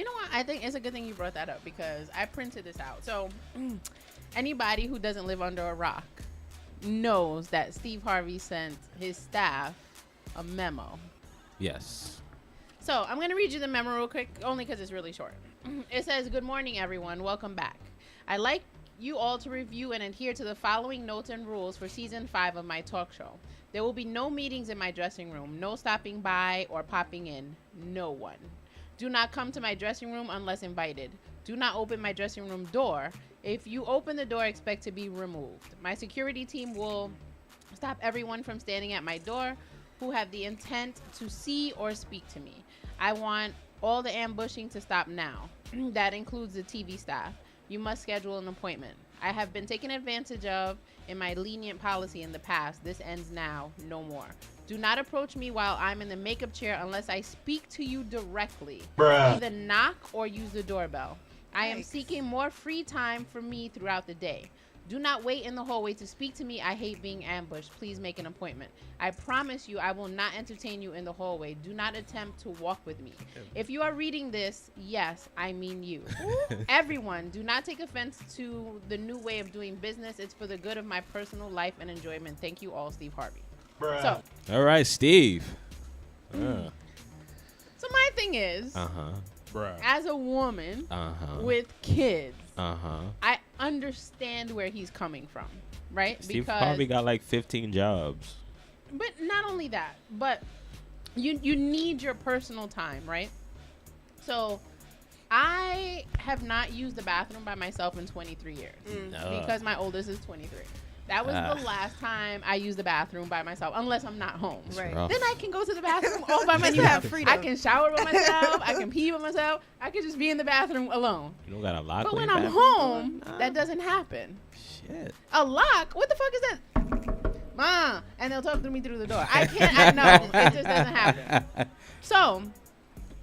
You know what? I think it's a good thing you brought that up because I printed this out. So anybody who doesn't live under a rock knows that Steve Harvey sent his staff a memo. Yes. So I'm going to read you the memo real quick, only because it's really short. It says, "Good morning, everyone. Welcome back. I'd like you all to review and adhere to the following notes and rules for season 5 of my talk show. There will be no meetings in my dressing room, no stopping by or popping in, no one. Do not come to my dressing room unless invited. Do not open my dressing room door. If you open the door, expect to be removed. My security team will stop everyone from standing at my door who have the intent to see or speak to me. I want all the ambushing to stop now. That includes the TV staff. You must schedule an appointment. I have been taken advantage of in my lenient policy in the past. This ends now. No more. Do not approach me while I'm in the makeup chair unless I speak to you directly. Bruh. Either knock or use the doorbell. I am seeking more free time for me throughout the day. Do not wait in the hallway to speak to me. I hate being ambushed. Please make an appointment. I promise you I will not entertain you in the hallway. Do not attempt to walk with me. If you are reading this, yes, I mean you. Everyone, do not take offense to the new way of doing business. It's for the good of my personal life and enjoyment. Thank you all, Steve Harvey." Bruh. So, All right, Steve. so my thing is, Bruh. as a woman with kids, Uh-huh. I understand where he's coming from, right? Steve probably got like 15 jobs. But not only that, but you need your personal time, right? So I have not used the bathroom by myself in 23 years because my oldest is 23. That was the last time I used the bathroom by myself, unless I'm not home. Right. Then I can go to the bathroom all by myself. You have freedom. I can shower by myself. I can pee by myself. I can just be in the bathroom alone. You don't got a lock. But on when your I'm bathroom? home, that doesn't happen. Shit. A lock? What the fuck is that? Ma, and they'll talk to me through the door. I can't. I know it just doesn't happen. So,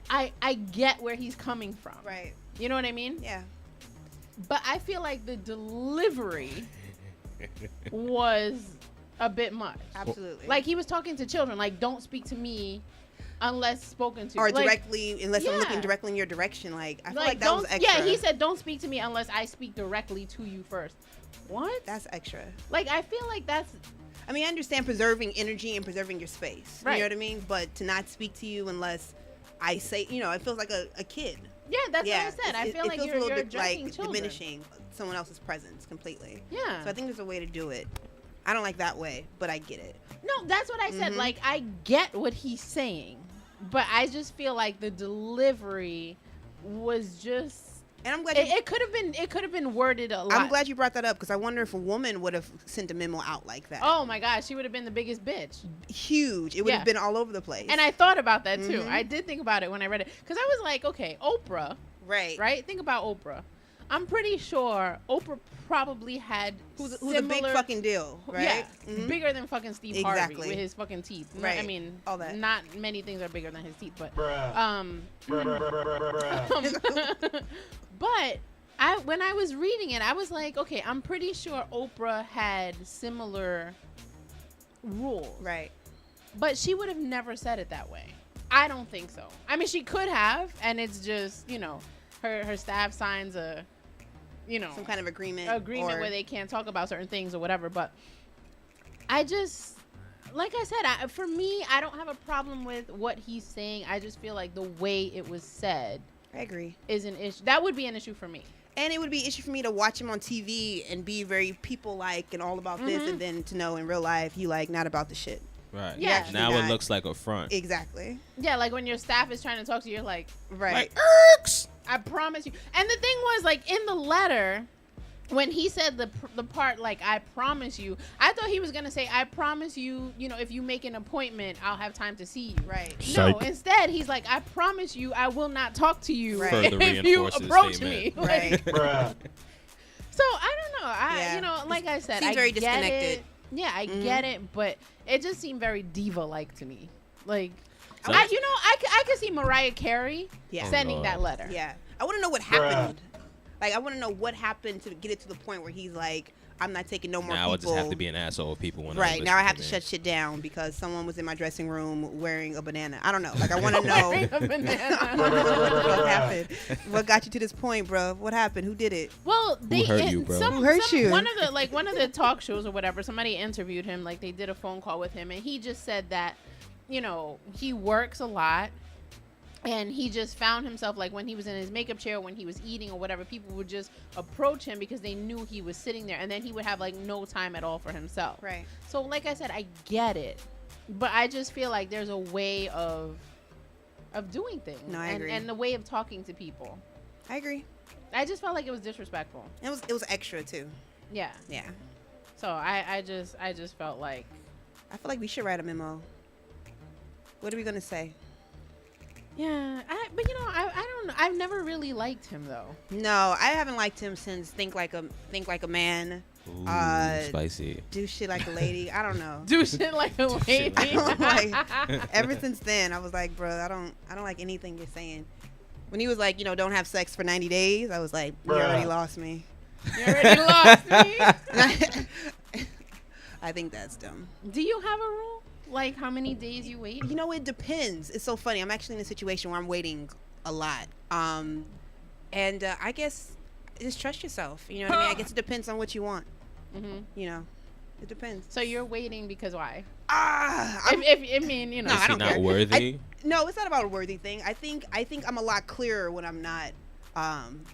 I get where he's coming from. Right. You know what I mean? Yeah. But I feel like the delivery was a bit much. Absolutely. Like he was talking to children. Like, don't speak to me unless spoken to. Or Like, directly, unless I'm looking yeah. directly in your direction. Like, I feel like that was don't. extra. Yeah, he said, don't speak to me unless I speak directly to you first. What? That's extra. Like, I feel like that's. I mean, I understand preserving energy and preserving your space. Right. You know what I mean? But to not speak to you unless I say, you know, it feels like a kid. Yeah, that's what I said. I feel it like feels you're a little bit addressing like children. diminishing someone else's presence completely. Yeah. So I think there's a way to do it. I don't like that way, but I get it. No, that's what I said. Mhm. Like, I get what he's saying, but I just feel like the delivery was just. And I'm glad It could have been worded a lot. I'm glad you brought that up because I wonder if a woman would have sent a memo out like that. Oh my gosh, she would have been the biggest bitch. Huge. It would have been all over the place. And I thought about that too. Mhm. I did think about it when I read it because I was like, okay, Oprah. Right. Think about Oprah. I'm pretty sure Oprah probably had Who's a big fucking deal, right? Yeah, Mhm. bigger than fucking Steve Harvey Exactly. with his fucking teeth. No, Right. I mean, All that. Not many things are bigger than his teeth, but Bruh. Bruh, bruh, bruh, bruh, bruh. but when I was reading it, I was like, okay, I'm pretty sure Oprah had similar rules. Right. But she would have never said it that way. I don't think so. I mean, she could have, and it's just, you know, her staff signs a, you know, Some kind of agreement. agreement where they can't talk about certain things or whatever. But I just, like I said, for me, I don't have a problem with what he's saying. I just feel like the way it was said I agree. is an issue. That would be an issue for me. And it would be an issue for me to watch him on TV and be very people-like and all about this, and then to know in real life he like not about the shit. Right. Yeah. Now Not- it looks like a front. Exactly. Yeah, like when your staff is trying to talk to you, you're like, Right. Like, irks. I promise you. And the thing was, like, in the letter, when he said the part, like, I promise you, I thought he was going to say, I promise you, you know, if you make an appointment, I'll have time to see you. Right. No, Psych. instead, he's like, I promise you, I will not talk to you Right. Further if you reinforces the approach me. statement. Like, Right. Bruh. so, I don't know. Yeah. You know, like I said, Seems I very get disconnected. it. Yeah, I get it, but it just seemed very diva-like to me. Like, So- I could see Mariah Carey Yeah. sending Lord. that letter. Yeah. I want to know what happened. Like, I want to know what happened to get it to the point where he's like, I'm not taking no more Now I people. just have to be an asshole if people want to. Right, now I have to shut shit down because someone was in my dressing room wearing a banana. I don't know. Like, I want to know Wearing a banana. what happened. What got you to this point, bro? What happened? Who did it? Well, they hurt you, bro? Who hurt you? One of the talk shows or whatever, somebody interviewed him, like they did a phone call with him, and he just said that, you know, he works a lot. And he just found himself, like, when he was in his makeup chair, when he was eating or whatever, people would just approach him because they knew he was sitting there. And then he would have, like, no time at all for himself. Right. So, like I said, I get it. But I just feel like there's a way of doing things. No, I agree. And the way of talking to people. I agree. I just felt like it was disrespectful. It was extra, too. Yeah. Yeah. So, I just felt like... I feel like we should write a memo. What are we going to say? Yeah, but you know, I don't know. I've never really liked him though. No, I haven't liked him since Think Like a Man. Ooh, spicy. Do shit like a lady. I don't know. Do shit like a lady. I don't like. Ever since then, I was like, bro, I don't like anything you're saying. When he was like, you know, don't have sex for 90 days, I was like, you already lost me. You already lost me. I think that's dumb. Do you have a rule? Like how many days you wait? You know, it depends. It's so funny. I'm actually in a situation where I'm waiting a lot. And I guess just trust yourself. You know what I mean? I guess it depends on what you want. Mm-hmm. You know, it depends. So you're waiting because why? If I mean, you know, No, Is I he don't not care. worthy? No, it's not about a worthy thing. I think I'm a lot clearer when I'm not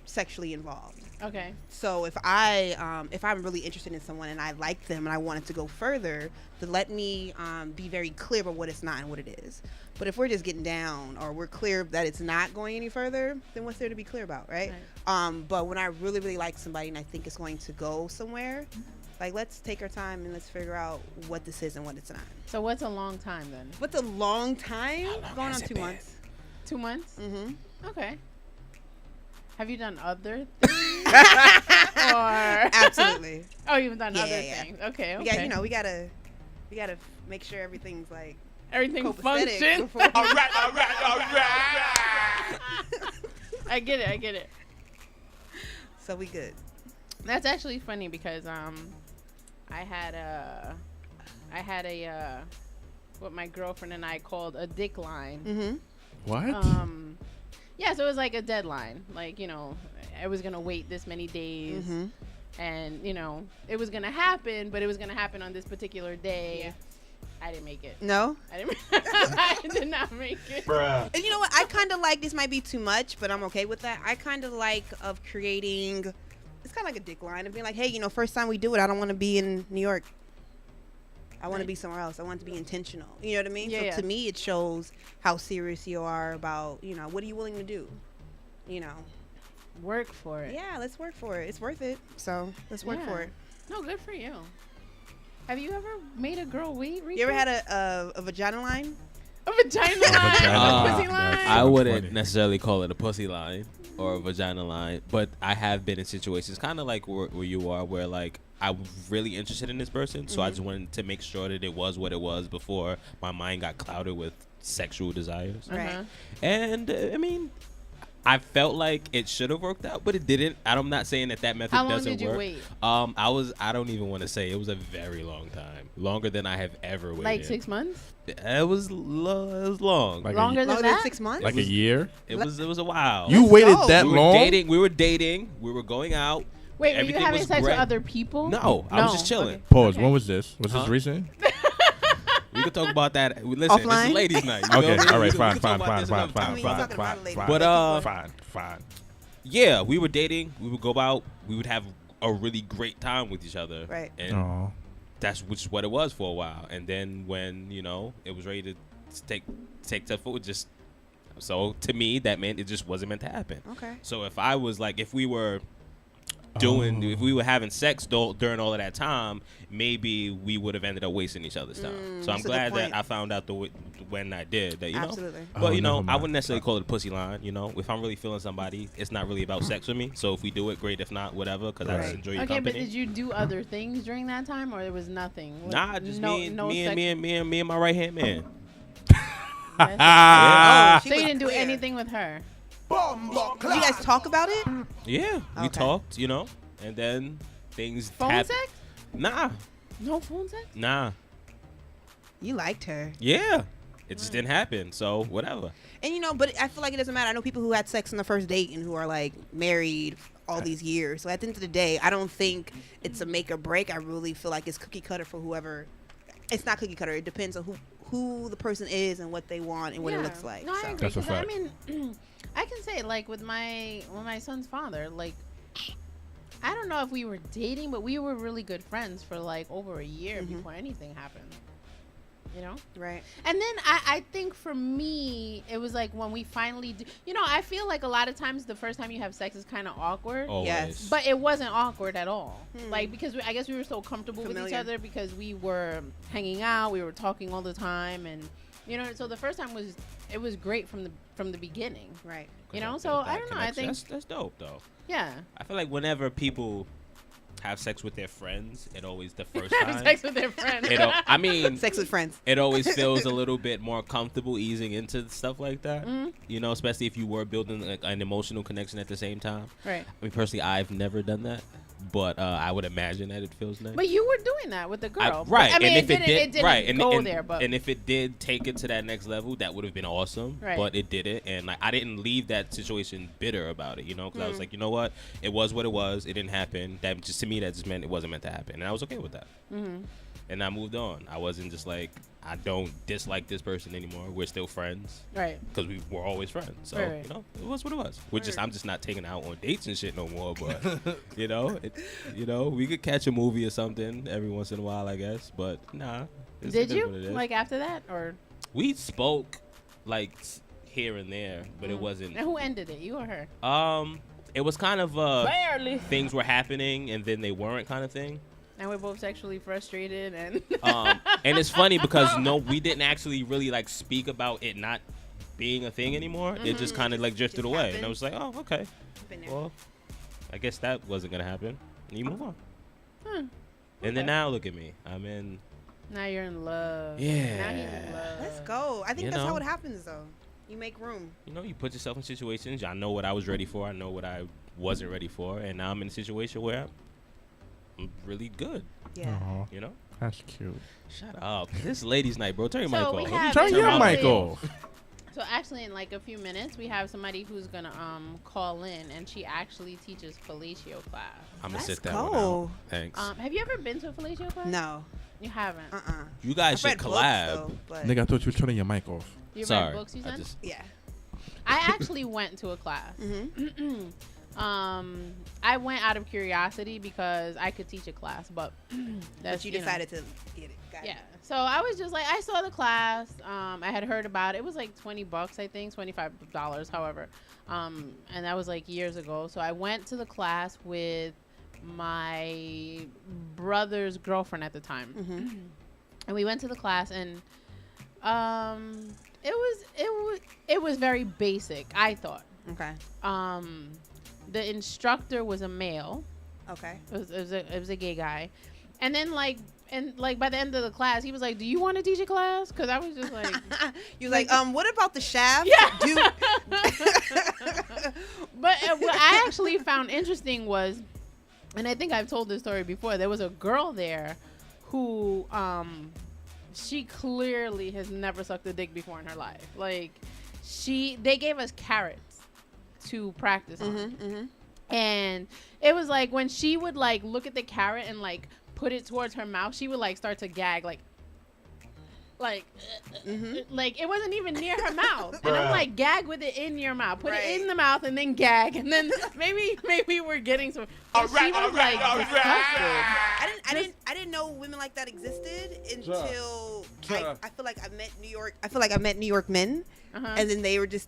sexually involved. okay. So if I'm really interested in someone and I like them and I want it to go further, then let me be very clear about what it's not and what it is. But if we're just getting down or we're clear that it's not going any further, then what's there to be clear about, right? But when I really, really like somebody and I think it's going to go somewhere, like, let's take our time and let's figure out what this is and what it's not. So what's a long time then? What's a long time? How long Going has on it 2 been? months. 2 months? Mm-hmm. Okay. Have you done other things? Or Absolutely. oh, you've done Yeah, other yeah. things. Okay. We got, we gotta make sure everything's like Everything copacetic functions. before- All right. I get it. So we good. That's actually funny because I had a what my girlfriend and I called a dick line. Mm-hmm. What? Yeah, so it was like a deadline. Like, you know, I was gonna wait this many days, Mm-hmm. and you know, it was gonna happen, but it was gonna happen on this particular day. Yeah. I didn't make it. No. I did not make it. Bruh. And you know what? I kind of like, this might be too much, but I'm okay with that. I kind of like of creating, it's kind of like a dick line of being like, hey, you know, first time we do it, I don't want to be in New York. I want to be somewhere else. I want it to be intentional. You know what I mean? Yeah, So yeah. to me, it shows how serious you are about, you know, what are you willing to do? You know? Work for it. Yeah, let's work for it. It's worth it. So let's work Yeah. for it. No, good for you. Have you ever made a girl wait? You ever had a vagina line? a vagina line? vagina A pussy line? That's I wouldn't funny. necessarily call it a pussy line or a vagina line, but I have been in situations kind of like where you are, where like I'm really interested in this person, so I just wanted to make sure that it was what it was before my mind got clouded with sexual desires. Uh-huh. Right. And I mean, I felt like it should have worked out, but it didn't. I'm not saying that method How long doesn't did you work. wait? I don't even want to say. It was a very long time, longer than I have ever waited. Like 6 months? It was long. Like Longer than Longer than that? 6 months? Like a year? It was a while. You waited go. that we were long? dating. We were dating. We were going out. Wait, were you Everything having was sex with great. other people? No, I was just chilling. Okay. Pause. Okay. When was this? Was this Huh? recent? We could talk about that. Listen, this Offline? is ladies' night. you Okay. know what I All mean? right. We Fine. could talk Fine. about Fine. this Fine. another time. Fine. mean, Fine. you're talking about Fine. it later. Fine. But, Fine. Yeah, we were dating. We would go out. We would have a really great time with each other. Right. And Oh. that's which is what it was for a while. And then when it was ready to take that forward, just so to me that meant it just wasn't meant to happen. Okay. So if I was like, if we were Oh. if we were having sex during all of that time, maybe we would have ended up wasting each other's time. So I'm that's a good glad that point. I found out when I did that. Absolutely. But Oh, I never wouldn't mind. necessarily call it a pussy line. If I'm really feeling somebody, it's not really about sex for me. So if we do it, great. If not, whatever. Because I just Right. enjoy your Okay, but company. did you do other things during that time, or there was nothing? Nah, just no, me no sex. and my right hand man. That's- Oh, so she you was didn't do clear. anything with her? Did you guys talk about it? Yeah, we Okay. talked, and then things Phone happen. sex? Nah, No phone sex? nah. You liked her. Yeah, it just didn't happen. So whatever. And but I feel like it doesn't matter. I know people who had sex on the first date and who are like married all these years. So at the end of the day, I don't think it's a make or break. I really feel like it's cookie cutter for whoever. It's not cookie cutter. It depends on who the person is and what they want and what it looks like. No, I So. agree. That's a 'Cause I fact. mean, I can say like with my son's father, like I don't know if we were dating, but we were really good friends for like over a year before anything happened. You know? Right. And then I think for me, it was like when we finally I feel like a lot of times the first time you have sex is kind of awkward. Always. Yes. But it wasn't awkward at all. Like, because I guess we were so comfortable with each Familiar. other because we were hanging out, we were talking all the time, and so the first time it was great from the beginning. Right. So I don't know. I think that's dope though. yeah. I feel like whenever people have sex with their friends, it always the first Have time. sex with their friends. I mean, Sex with friends. it always feels a little bit more comfortable easing into stuff like that. Mm-hmm. Especially if you were building like, an emotional connection at the same time. Right. I mean, personally, I've never done that, but I would imagine that it feels nice. But you were doing that with the girl. Right. I mean, and if it did, right, and, go and, there, but and if it did take it to that next level, that would have been awesome. Right. But it didn't, and like I didn't leave that situation bitter about it, because I was like, you know what, it was what it was. It didn't happen. That just to me, that just meant it wasn't meant to happen, and I was okay with that. And I moved on. I wasn't just like, I don't dislike this person anymore. We're still friends. right. Because we were always friends. So, Right. it was what it was. I'm just not taking out on dates and shit no more. But, we could catch a movie or something every once in a while, I guess. But, nah. Did it is you what it is. like after that or? We spoke, like, here and there, but it And wasn't. who ended it? You or her? It was kind of Barely. things were happening and then they weren't kind of thing. And we're both sexually frustrated and. And it's funny because we didn't actually really like speak about it not being a thing anymore. It just kind of like drifted Just away, happened. and I was like, oh, okay. Been there. Well, I guess that wasn't gonna happen. And you move on. Hmm. And then now look at me. I'm in. Now you're in love. Yeah. Now he's in love. Let's go. I think You that's know? how it happens, though. You make room. You put yourself in situations. I know what I was ready for. I know what I wasn't ready for, and now I'm in a situation where I'm really good. Yeah. Aw, You know. that's cute. Shut up. This is ladies' night, bro. Turn your mic So we off. have- Turn your actually- mic off. So actually, in like a few minutes, we have somebody who's gonna call in, and she actually teaches fellatio class. I'm gonna Let's sit that go. one out. Thanks. Have you ever been to a fellatio class? No. You haven't. You guys I've should read books, collab. though, but Nigga, I thought you were turning your mic off. You Sorry. read books, you I said? just yeah. I actually went to a class. I went out of curiosity because I could teach a class, but that's But you decided to get it. Got Yeah. So I was just like, I saw the class. I had heard about it. It was like $20, I think, $25, however. And that was like years ago. So I went to the class with my brother's girlfriend at the time, and we went to the class, and it was very basic, I thought. Okay. The instructor was a male. Okay. It was a gay guy, and then by the end of the class, he was like, "Do you want to teach a class?" Because I was just like, You like, what about the shaft? Yeah. Do But what I actually found interesting was, and I think I've told this story before, there was a girl there who, she clearly has never sucked a dick before in her life. Like, they gave us carrots to practice on. And it was like when she would like look at the carrot and like put it towards her mouth, she would like start to gag like it wasn't even near her mouth. And I'm like, gag with it in your mouth. Put it in the mouth and then gag. And then maybe we're getting some. And she was like disgusted. I didn't know women like that existed until I feel like I met New York. I feel like I met New York men, and then they were just